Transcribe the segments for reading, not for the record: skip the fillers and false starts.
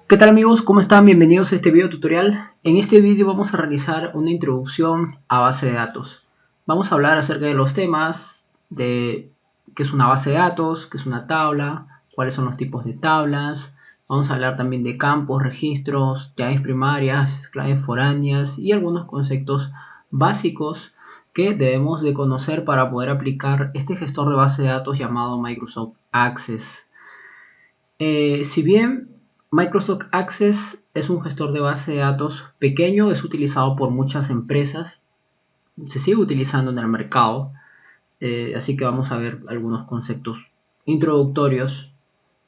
¿Qué tal amigos? ¿Cómo están? Bienvenidos a este video tutorial. En este video vamos a realizar una introducción a base de datos. Vamos a hablar acerca de los temas de qué es una base de datos, qué es una tabla, cuáles son los tipos de tablas. Vamos a hablar también de campos, registros, llaves primarias, claves foráneas y algunos conceptos básicos que debemos de conocer para poder aplicar este gestor de base de datos llamado Microsoft Access. Si bien Microsoft Access es un gestor de base de datos pequeño, es utilizado por muchas empresas, se sigue utilizando en el mercado, así que vamos a ver algunos conceptos introductorios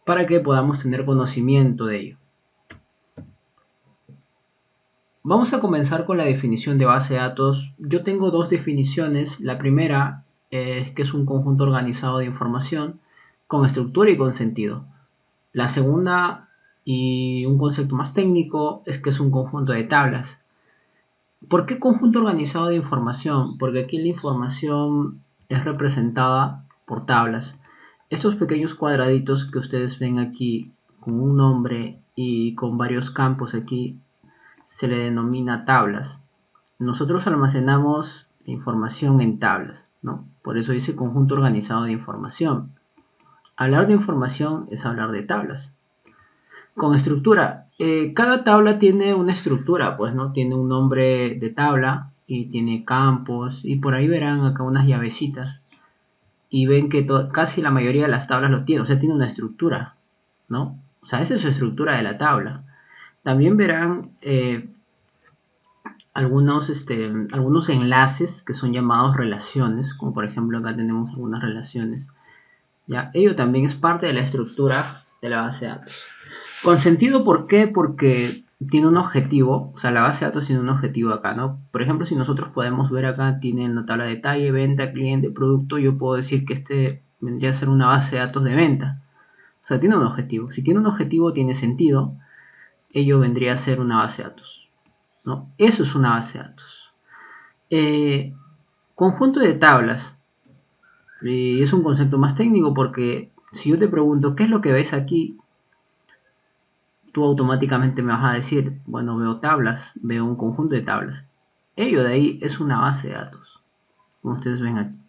para que podamos tener conocimiento de ello. Vamos a comenzar con la definición de base de datos. Yo tengo dos definiciones. La primera es que es un conjunto organizado de información con estructura y con sentido. La segunda, y un concepto más técnico, es que es un conjunto de tablas. ¿Por qué conjunto organizado de información? Porque aquí la información es representada por tablas. Estos pequeños cuadraditos que ustedes ven aquí con un nombre y con varios campos aquí se le denomina tablas. Nosotros almacenamos información en tablas, ¿no? Por eso dice conjunto organizado de información. Hablar de información es hablar de tablas. Con estructura. Cada tabla tiene una estructura, pues, ¿no? Tiene un nombre de tabla y tiene campos y por ahí verán acá unas llavecitas y ven que casi la mayoría de las tablas lo tiene, o sea, tiene una estructura, ¿no? O sea, esa es su estructura de la tabla. También verán algunos enlaces que son llamados relaciones, como por ejemplo acá tenemos algunas relaciones. ¿Ya? Ello también es parte de la estructura de la base de datos. Con sentido, ¿por qué? Porque tiene un objetivo, o sea, la base de datos tiene un objetivo acá, ¿no? Por ejemplo, si nosotros podemos ver acá, tiene la tabla de detalle, venta, cliente, producto, yo puedo decir que este vendría a ser una base de datos de venta. O sea, tiene un objetivo. Si tiene un objetivo, tiene sentido, ello vendría a ser una base de datos, ¿no? Eso es una base de datos. Conjunto de tablas. Es un concepto más técnico porque si yo te pregunto, ¿qué es lo que ves aquí? Tú automáticamente me vas a decir, bueno, veo tablas, veo un conjunto de tablas. Ello de ahí es una base de datos, como ustedes ven aquí.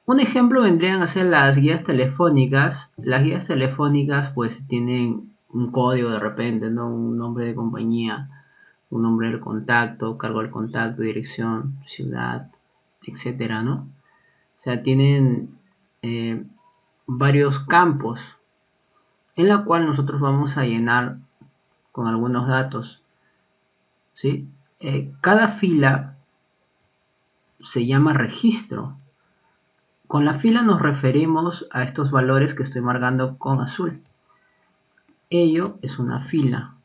Un ejemplo vendrían a ser las guías telefónicas. Las guías telefónicas pues tienen un código de repente, ¿no? Un nombre de compañía, un nombre del contacto, cargo del contacto, dirección, ciudad, etcétera, ¿no? O sea, tienen varios campos en la cual nosotros vamos a llenar con algunos datos, ¿sí? Cada fila se llama registro. Con la fila nos referimos a estos valores que estoy marcando con azul. Ello es una fila,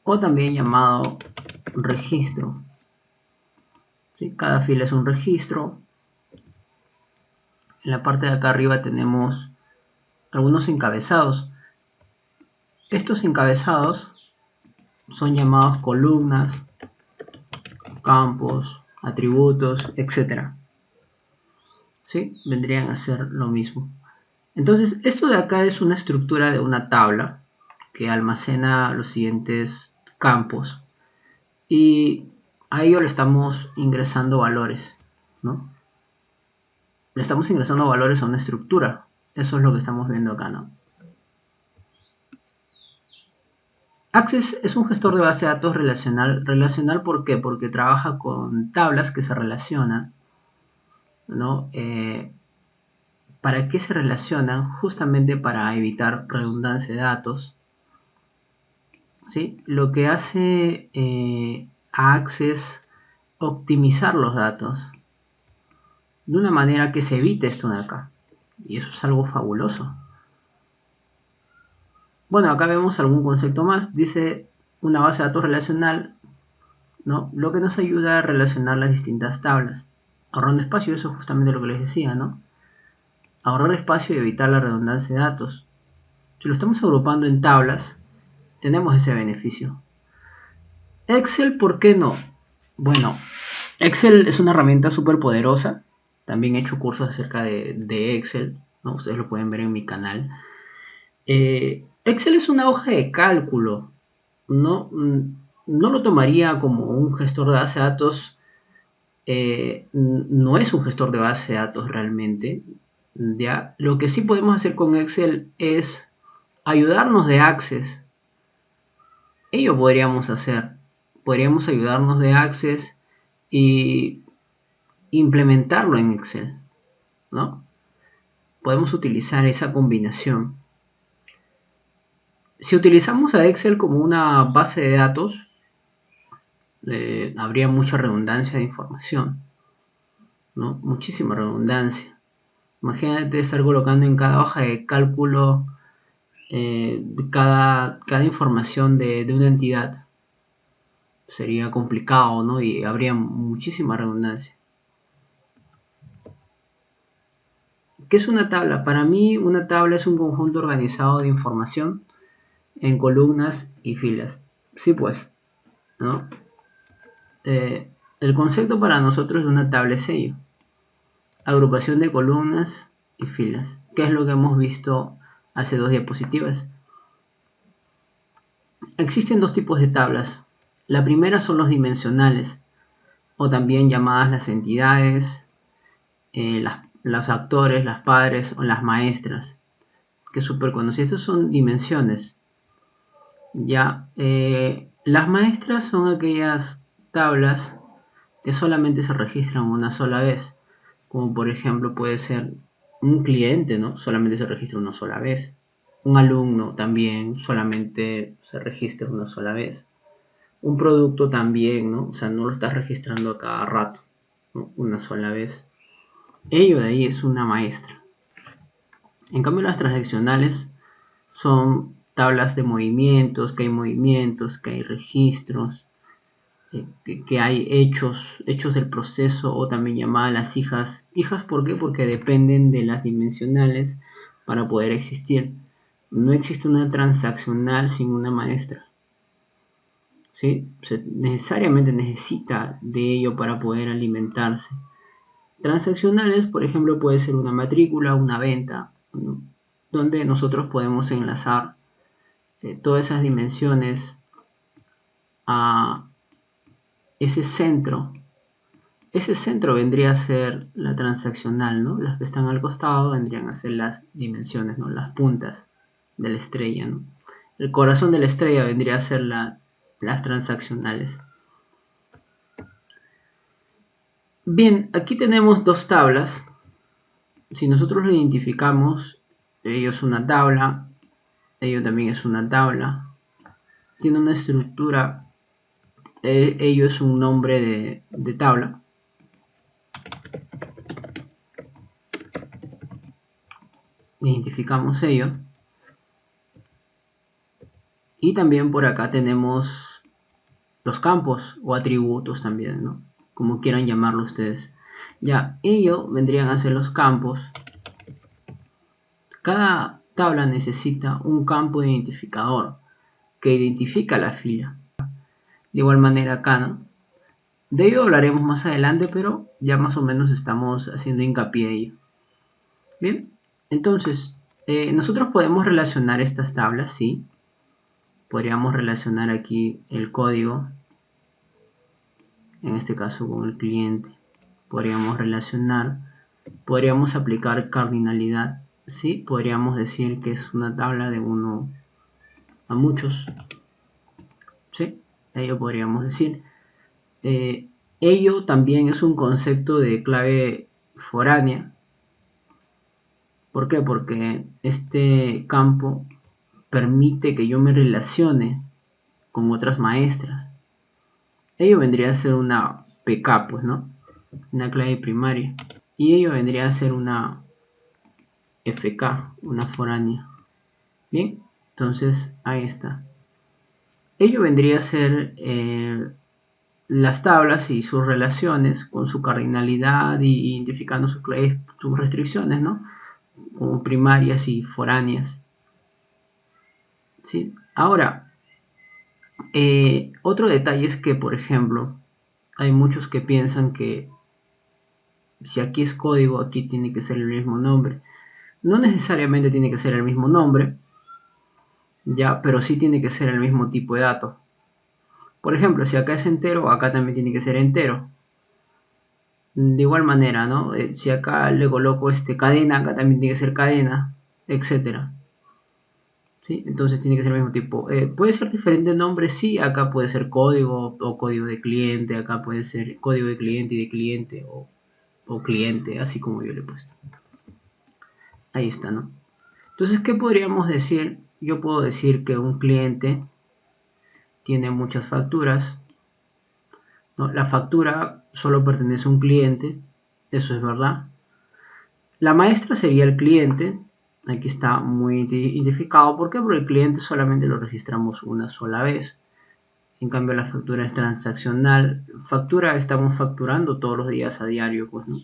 o también llamado registro, ¿sí? Cada fila es un registro. En la parte de acá arriba tenemos algunos encabezados. Estos encabezados son llamados columnas, campos, atributos, etc. ¿Sí? Vendrían a ser lo mismo. Entonces, esto de acá es una estructura de una tabla que almacena los siguientes campos y a ello le estamos ingresando valores, ¿no? Le estamos ingresando valores a una estructura. Eso es lo que estamos viendo acá, ¿no? Access es un gestor de base de datos relacional. ¿Relacional por qué? Porque trabaja con tablas que se relacionan, ¿no? ¿Para qué se relacionan? Justamente para evitar redundancia de datos, ¿sí? Lo que hace a Access optimizar los datos de una manera que se evite esto de acá. Y eso es algo fabuloso. Bueno, acá vemos algún concepto más. Dice una base de datos relacional, ¿no? Lo que nos ayuda a relacionar las distintas tablas. Ahorrando espacio, eso es justamente lo que les decía, ¿no? Ahorrar espacio y evitar la redundancia de datos. Si lo estamos agrupando en tablas, tenemos ese beneficio. Excel, ¿por qué no? Bueno, Excel es una herramienta súper poderosa. También he hecho cursos acerca de Excel. ¿no? Ustedes lo pueden ver en mi canal. Excel es una hoja de cálculo, ¿no? No lo tomaría como un gestor de base de datos. No es un gestor de base de datos realmente. ¿Ya? Lo que sí podemos hacer con Excel es ayudarnos de Access. Ello podríamos hacer. Podríamos ayudarnos de Access y implementarlo en Excel, ¿no? Podemos utilizar esa combinación. Si utilizamos a Excel como una base de datos, habría mucha redundancia de información, ¿no? Muchísima redundancia. Imagínate estar colocando en cada hoja de cálculo cada información de una entidad. Sería complicado, ¿no? Y habría muchísima redundancia. ¿Qué es una tabla? Para mí una tabla es un conjunto organizado de información en columnas y filas. Sí, pues, ¿no? El concepto para nosotros de una tabla es ello. Agrupación de columnas y filas. ¿Qué es lo que hemos visto hace 2 diapositivas? Existen 2 tipos de tablas. La primera son los dimensionales, o también llamadas las entidades, los actores, las padres o las maestras, que es súper conocido. Estos son dimensiones. Ya, las maestras son aquellas tablas que solamente se registran una sola vez, como por ejemplo puede ser un cliente, ¿no? Solamente se registra una sola vez. Un alumno también solamente se registra una sola vez. Un producto también, ¿no? O sea, no lo estás registrando a cada rato, ¿no? Una sola vez. Ello de ahí es una maestra. En cambio, las transaccionales son tablas de movimientos, que hay registros, que hay hechos del proceso, o también llamadas las hijas. Hijas, ¿por qué? Porque dependen de las dimensionales para poder existir. No existe una transaccional sin una maestra. ¿Sí? Necesariamente necesita de ello para poder alimentarse. Transaccionales, por ejemplo, puede ser una matrícula, una venta, ¿no? Donde nosotros podemos enlazar todas esas dimensiones a ese centro. Ese centro vendría a ser la transaccional, ¿no? Las que están al costado vendrían a ser las dimensiones, ¿no? Las puntas de la estrella, ¿no? El corazón de la estrella vendría a ser las transaccionales. Bien, aquí tenemos 2 tablas. Si nosotros lo identificamos, ello es una tabla, ello también es una tabla. Tiene una estructura, ello es un nombre de tabla. Identificamos ello. Y también por acá tenemos los campos o atributos también, ¿no? Como quieran llamarlo ustedes. Ya, ello vendrían a ser los campos. Cada tabla necesita un campo identificador que identifica la fila. De igual manera acá, ¿no? De ello hablaremos más adelante, pero ya más o menos estamos haciendo hincapié en ello. Bien, entonces, nosotros podemos relacionar estas tablas, ¿sí? Podríamos relacionar aquí el código, en este caso con el cliente. Podríamos podríamos aplicar cardinalidad, ¿sí? Podríamos decir que es una tabla de 1 a muchos, ¿sí? Ello podríamos decir. Ello también es un concepto de clave foránea. ¿Por qué? Porque este campo permite que yo me relacione con otras maestras. Ello vendría a ser una PK, pues, ¿no? Una clave primaria. Y ello vendría a ser una FK, una foránea. Bien, entonces ahí está. Ello vendría a ser las tablas y sus relaciones con su cardinalidad y identificando sus restricciones, ¿no? Como primarias y foráneas. ¿Sí? Ahora, otro detalle es que, por ejemplo, hay muchos que piensan que si aquí es código, aquí tiene que ser el mismo nombre. No necesariamente tiene que ser el mismo nombre, ya, pero sí tiene que ser el mismo tipo de dato. Por ejemplo, si acá es entero, acá también tiene que ser entero. De igual manera, ¿no? Si acá le coloco cadena, acá también tiene que ser cadena, etcétera. ¿Sí? Entonces tiene que ser el mismo tipo. Puede ser diferente nombre, sí, acá puede ser código o código de cliente, acá puede ser código de cliente y de cliente o cliente, así como yo le he puesto. Ahí está, ¿no? Entonces, ¿qué podríamos decir? Yo puedo decir que un cliente tiene muchas facturas, ¿no? La factura solo pertenece a un cliente, eso es verdad. La maestra sería el cliente, aquí está muy identificado. ¿Por qué? Porque el cliente solamente lo registramos una sola vez. En cambio la factura es transaccional. Factura estamos facturando todos los días a diario, pues, ¿no?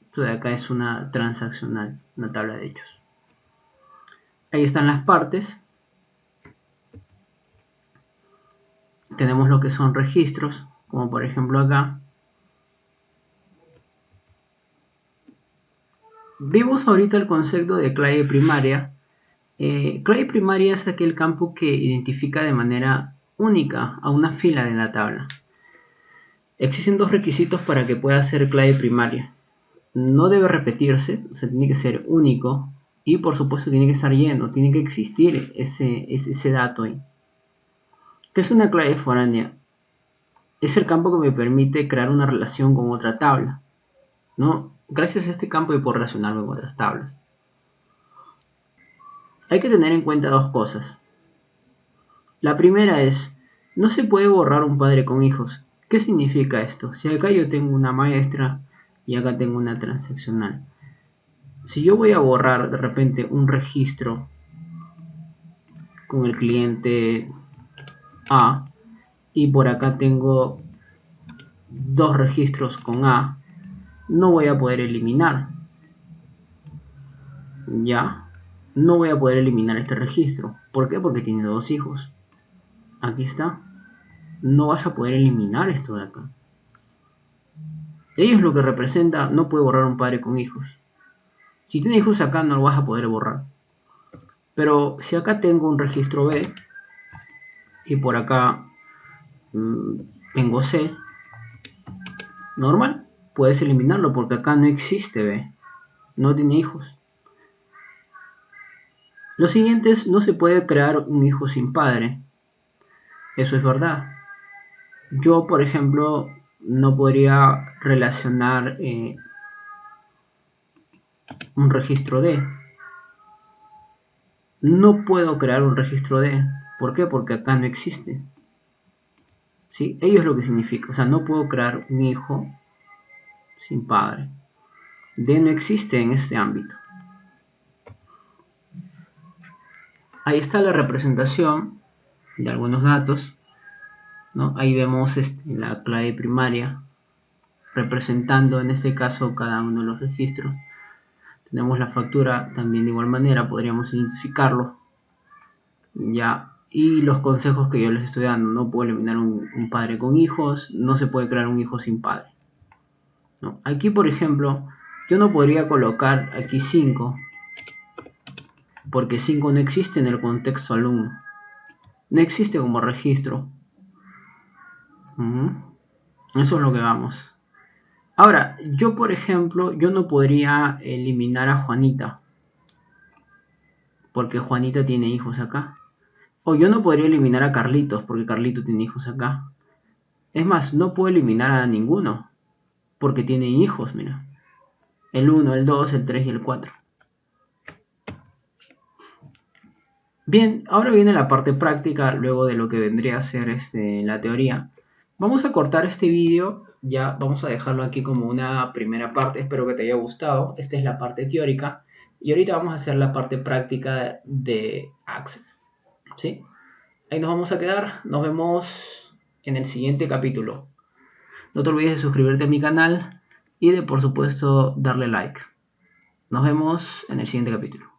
Entonces acá es una transaccional, una tabla de hechos. Ahí están las partes. Tenemos lo que son registros, como por ejemplo acá. Vimos ahorita el concepto de clave primaria. Clave primaria es aquel campo que identifica de manera única a una fila de la tabla. Existen dos requisitos para que pueda ser clave primaria. No debe repetirse, o sea, tiene que ser único y por supuesto tiene que estar lleno, tiene que existir ese dato ahí. ¿Qué es una clave foránea? Es el campo que me permite crear una relación con otra tabla, ¿no? Gracias a este campo yo puedo relacionarme con otras tablas. Hay que tener en cuenta dos cosas. La primera es, no se puede borrar un padre con hijos. ¿Qué significa esto? Si acá yo tengo una maestra y acá tengo una transaccional. Si yo voy a borrar de repente un registro con el cliente A y por acá tengo dos registros con A, no voy a poder eliminar. Ya, no voy a poder eliminar este registro. ¿Por qué? Porque tiene dos hijos. Aquí está. No vas a poder eliminar esto de acá. Ello es lo que representa, no puede borrar un padre con hijos. Si tiene hijos acá no lo vas a poder borrar. Pero si acá tengo un registro B y por acá tengo C, normal, puedes eliminarlo porque acá no existe B, no tiene hijos. Lo siguiente es, no se puede crear un hijo sin padre. Eso es verdad. Yo, por ejemplo, no podría relacionar un registro D. No puedo crear un registro D. ¿Por qué? Porque acá no existe. ¿Sí? Ello es lo que significa. O sea, no puedo crear un hijo sin padre. D no existe en este ámbito. Ahí está la representación de algunos datos, ¿no? Ahí vemos la clave primaria representando en este caso cada uno de los registros. Tenemos la factura también de igual manera, podríamos identificarlo. Ya, y los consejos que yo les estoy dando, no puedo eliminar un padre con hijos, no se puede crear un hijo sin padre, ¿no? Aquí por ejemplo, yo no podría colocar aquí 5, porque 5 no existe en el contexto alumno, no existe como registro. Eso es lo que vamos. Ahora, yo por ejemplo, yo no podría eliminar a Juanita, porque Juanita tiene hijos acá. O yo no podría eliminar a Carlitos, porque Carlito tiene hijos acá. Es más, no puedo eliminar a ninguno, porque tiene hijos, mira. El 1, el 2, el 3 y el 4. Bien, ahora viene la parte práctica, luego de lo que vendría a ser la teoría. Vamos a cortar este vídeo, ya vamos a dejarlo aquí como una primera parte, espero que te haya gustado. Esta es la parte teórica y ahorita vamos a hacer la parte práctica de Access, ¿sí? Ahí nos vamos a quedar, nos vemos en el siguiente capítulo. No te olvides de suscribirte a mi canal y de por supuesto darle like. Nos vemos en el siguiente capítulo.